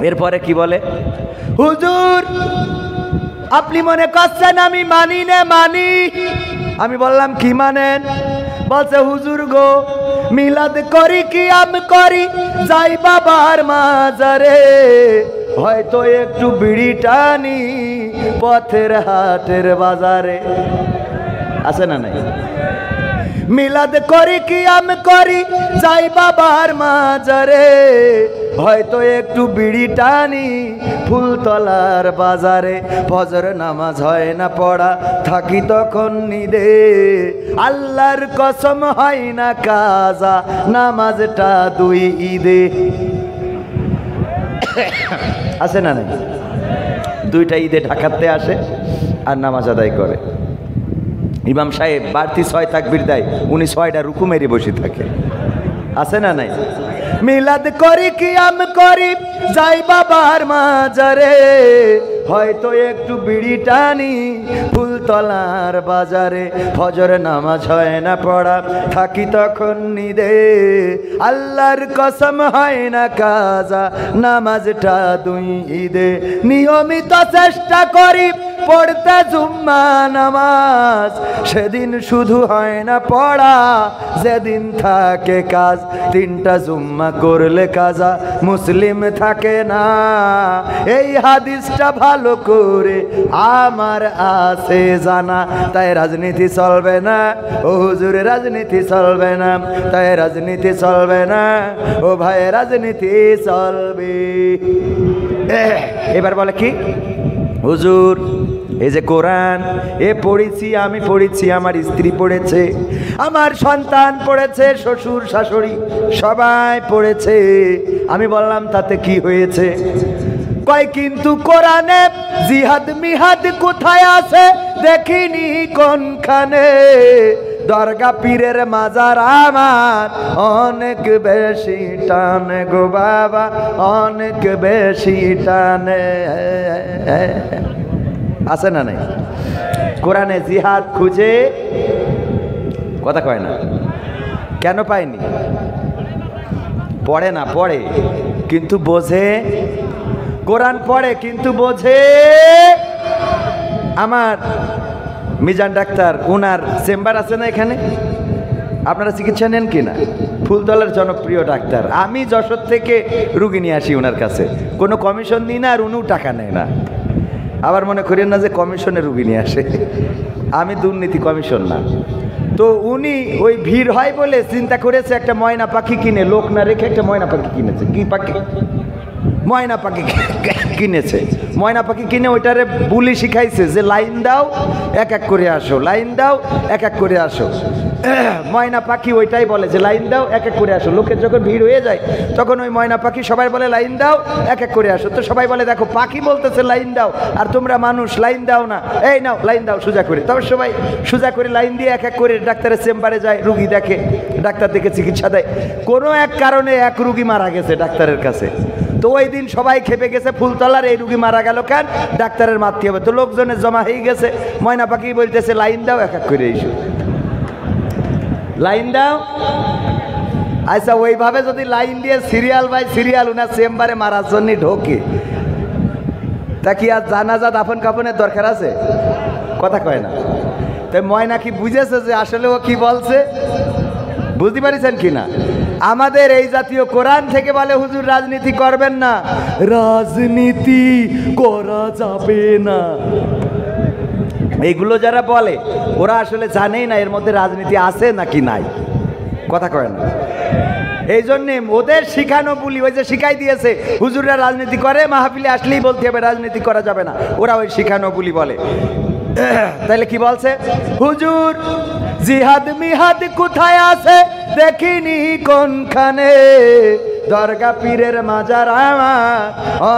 এরপরে কি বলে, হুজুর আপনি মনে করছেন আমি মানি না? মানি। আমি বললাম কি মানেন? বলছে হুজুর গো মিলাদ করি কি আমি করি, যাই বাবার মাজারে, হয়তো একটু বিড়ি টানি পথের হাটের বাজারে। আছে না নাই? মিলাদ করি কি আমি করি, যাই বাবার মাজারে, হয়তো একটু বিড়ি টানি ফুলতলার বাজারে। ফজর নামাজ হয় না পড়া, থাকি তখন নিদে, আল্লাহর কসম হয় না কাজা, নামাজটা দুই ঈদে। আছে না নাই? দুইটা ঈদে ঢাকাতে আসে আর নামাজ আদায় করে। ইমাম সাহেব বাড়তি 6 তাকবীর দেয়, উনি 6টা রুকু মেরে বসে থাকে। আছে না নাই? মিলাদ করি কি আমি করি, যাই বাবার মাজারে, হয়তো একটু বিড়ি টানি ফুলতলার বাজারে। ফজর নামাজ হয় না পড়া, থাকি তখন নিদে, আল্লাহর কসম হয় না কাজা, নামাজটা দুই ঈদে। নিয়মিত চেষ্টা করি পড়তে জুম্মা নামাজ, সেদিন শুধু হয় না পড়া, যেদিন থাকে কাজ। 3টা জুম্মা করলে কাজা, মুসলিম থাকে না। এই হাদিসটা ভালো করে আমার আছে জানা, তাই রাজনীতি চলবে না ও হুজুর, রাজনীতি চলবে না, তাই রাজনীতি চলবে না ও ভাই, রাজনীতি চলবে। এবার বলে কি, হুজুর এই যে কোরআন এ পড়েছি, আমি পড়েছি, আমার স্ত্রী পড়েছে, আমার সন্তান পড়েছে, শ্বশুর শাশুড়ি সবাই পড়েছে। আমি বললাম তাতে কি হয়েছে? কয় কিন্তু কোরআনে জিহাদ মিহাদ কোথায় আছে দেখিনি কোনখানে, দরগা পীরের মাজার আমার অনেক বেশি টানে গো বাবা, অনেক বেশি টানে। আছে না নাই? কোরআনে জিহাদ খুঁজে কথা কয় না কেন? পায়নি? পড়ে না, পড়ে কিন্তু বোঝে। কোরআন পড়ে কিন্তু বোঝে। আমার মিজান ডাক্তার, উনার চেম্বার আছে না এখানে, আপনারা চিকিৎসা নেন কিনা? ফুলতলার জনপ্রিয় ডাক্তার। আমি যশোর থেকে রুগী নিয়ে আসি ওনার কাছে, কোনো কমিশন নিই না, আর উনিও টাকা নেয় না। আবার মনে করেন না যে কমিশনে রুগী নিয়ে আসে, আমি দুর্নীতি কমিশন না। তো উনি ওই ভিড় হয় বলে চিন্তা করেছে একটা ময়না পাখি কিনে, লোক না রেখে একটা ময়না পাখি কিনেছে। কি পাখি? ময়না পাখি কিনেছে। ময়না পাখি কিনে ওইটারে বুলি শিখাইছে যে লাইন দাও এক এক করে আসো, লাইন দাও এক এক করে আসো। ময়না পাখি ওইটাই বলে যে লাইন দাও এক এক করে আসো। লোকের যখন ভিড় হয়ে যায় তখন ওই ময়না পাখি সবাই বলে লাইন দাও এক এক করে আসো। তো সবাই বলে দেখো পাখি বলতেছে লাইন দাও, আর তোমরা মানুষ লাইন দাও না, এই নাও লাইন দাও সোজা করে। তবে সবাই সোজা করে লাইন দিয়ে এক এক করে ডাক্তারের চেম্বারে যায়, রুগী দেখে, ডাক্তার দেখে চিকিৎসা দেয়। কোনো এক কারণে এক রুগী মারা গেছে ডাক্তারের কাছে। তো ওই দিন সবাই খেপে গেছে, ফুলতলার এই রুগী মারা গেল কেন, ডাক্তারের মারতে হবে। তো লোকজনের জমা হয়ে গেছে, ময়না পাখি বলতেছে লাইন দাও এক এক করে এসো, লাইন দাও। আচ্ছা ওইভাবে যদি লাইন দিয়ে সিরিয়াল বাই সিরিয়াল উনার চেম্বারে মারার জন্য ঢোকে, তা কি আর জানাজা দাফন কাফনের দরকার আছে? কথা কয় না। তাই ময়না কি বুঝেছে যে আসলে ও কি বলছে? বুঝতে পারিছেন কিনা? আমাদের এই জাতীয় কোরআন থেকে বলে হুজুর রাজনীতি করবেন না, রাজনীতি করা যাবে না। এইগুলো যারা বলে ওরা আসলে জানেই না এর মধ্যে রাজনীতি আছে নাকি নাই। কথা কয় না। এই জন্যে ওদের শিখানো বলি, ওই যে শিখাই দিয়েছে হুজুররা রাজনীতি করে, মাহফিলে আসলেই বলতে হবে রাজনীতি করা যাবে না, ওরা ওই শিখানো বলি বলে। তাহলে কি বলছে? হুজুর জিহাদ মিহাদ কোথায় আছে দেখিনি কোনখানে, দরগা পীরের মাজার আমার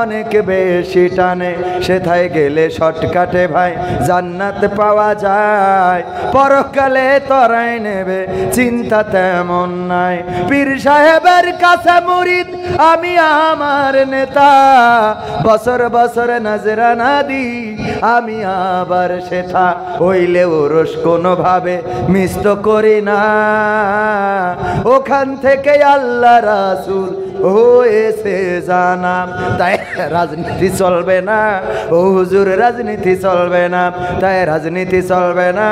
অনেক বেশি টানে, সেথায় গেলে শর্টকাটে ভাই জান্নাত পাওয়া যায়, পরকালে তরাই নেবে চিন্তা তেমন নাই। পীর সাহেবের কাছে মুরিদ আমি আমার নেতা, বছর বছর নজরানা দি আমি আবার সেথা, হইলে ওরস কোনোভাবে মিস তো করি না, ওখান থেকে আল্লাহ রাসূল হয়েছে জানা। তাই রাজনীতি চলবে না ও হুজুর, রাজনীতি চলবে না, তাই রাজনীতি চলবে না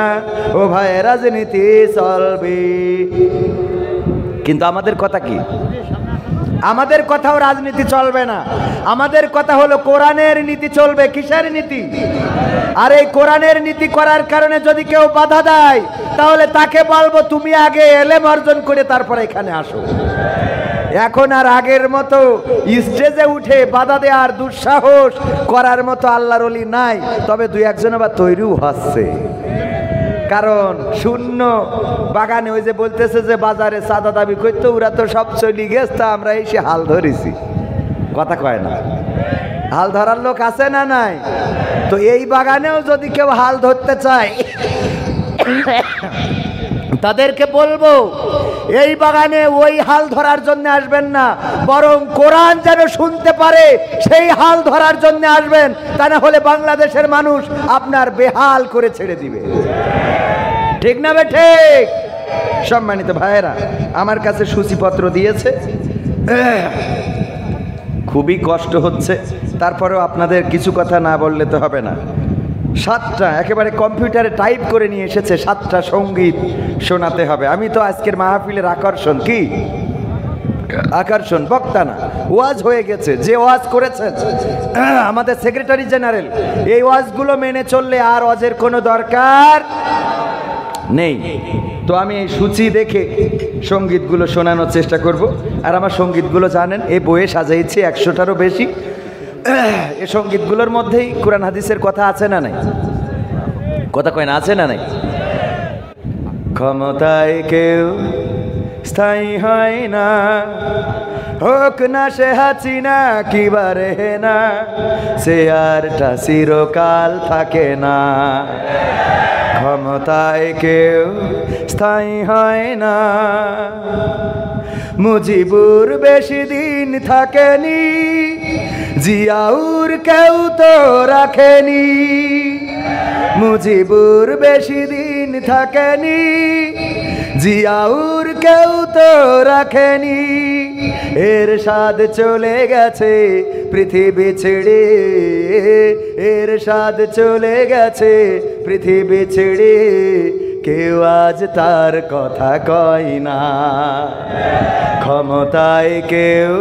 ও ভাই, রাজনীতি চলবে। কিন্তু আমাদের কথা কি? আমাদের কথাও রাজনীতি চলবে না। আমাদের কথা হলো কোরআনের নীতি চলবে। কিসের নীতি? আর এই কোরআনের নীতি করার কারণে যদি কেউ বাধা দেয়, তাহলে তাকে বলবো তুমি আগে এলেম অর্জন করে তারপরে এখানে আসো। এখন আর আগের মতো স্টেজে উঠে বাধা দেওয়ার দুঃসাহস করার মতো আল্লাহর ওলি নাই। তবে দুই একজন আবার তৈরিও হচ্ছে। কারণ শূন্য বাগানে ওই যে বলতেছে যে বাজারে চাঁদা দাবি করতো, ওরা তো সব চলে গেছে, আমরা এসে হাল ধরেছি। কথা কয় না? হাল ধরার লোক আছে না নাই? তো এই বাগানেও যদি কেউ হাল ধরতে চায়, তাদেরকে বলবো এই বাগানে ওই হাল ধরার জন্য আসবেন না, বরং কোরআন যেন শুনতে পারে সেই হাল ধরার জন্য আসবেন। তা না হলে বাংলাদেশের মানুষ আপনার বেহাল করে ছেড়ে দিবে। ঠিক না বে ঠিক? সম্মানিত ভাইয়েরা, আমার কাছে সূচিপত্র দিয়েছে, খুবই কষ্ট হচ্ছে, তারপরেও আপনাদের কিছু কথা না বললে তো হবে না। 7টা একেবারে কম্পিউটারে টাইপ করে নিয়ে এসেছে, 7টা সঙ্গীত শোনাতে হবে। আমি তো আজকের মাহফিলের আকর্ষণ। কি আকর্ষণ? বক্তা না, ওয়াজ হয়ে গেছে। যে ওয়াজ করেছেন আমাদের সেক্রেটারি জেনারেল, এই ওয়াজগুলো মেনে চললে আর ওয়াজের কোনো দরকার নেই। তো আমি এই সূচি দেখে সঙ্গীতগুলো শোনানোর চেষ্টা করব। আর আমার সঙ্গীতগুলো জানেন, এই বইয়ে সাজাইছি 100টারও বেশি। এই সঙ্গীতগুলোর মধ্যেই কোরআন হাদিসের কথা আছে না নাই? কথা কয় না? আছে না নাই? ক্ষমতায় কেউ স্থায়ী হয় না, হোক না সে হাসিনা কিবারে না, সে আরটা চিরকাল থাকে না। ক্ষমতায় কেউ স্থায়ী হয় না, মুজিবুর বেশি দিন থাকেনি, জিয়াউর কেউ তো রাখেনি। মুজিবুর বেশি দিন থাকেনি, জিয়াউর কেউ তো রাখেনি। এরশাদ চলে গেছে পৃথিবী ছেড়ে, এরশাদ চলে গেছে পৃথিবী ছেড়ে, কেউ আজ তার কথা কয় না। ক্ষমতায় কেউ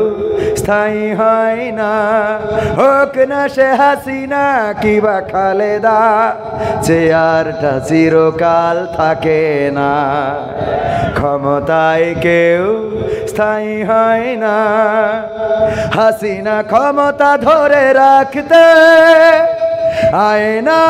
স্থায়ী হয় না, হোক না সে হাসিনা কিবা খালেদা, চেয়ারটা চিরকাল থাকে না। ক্ষমতায় কেউ স্থায়ী হয় না, হাসিনা ক্ষমতা ধরে রাখতে আয় না।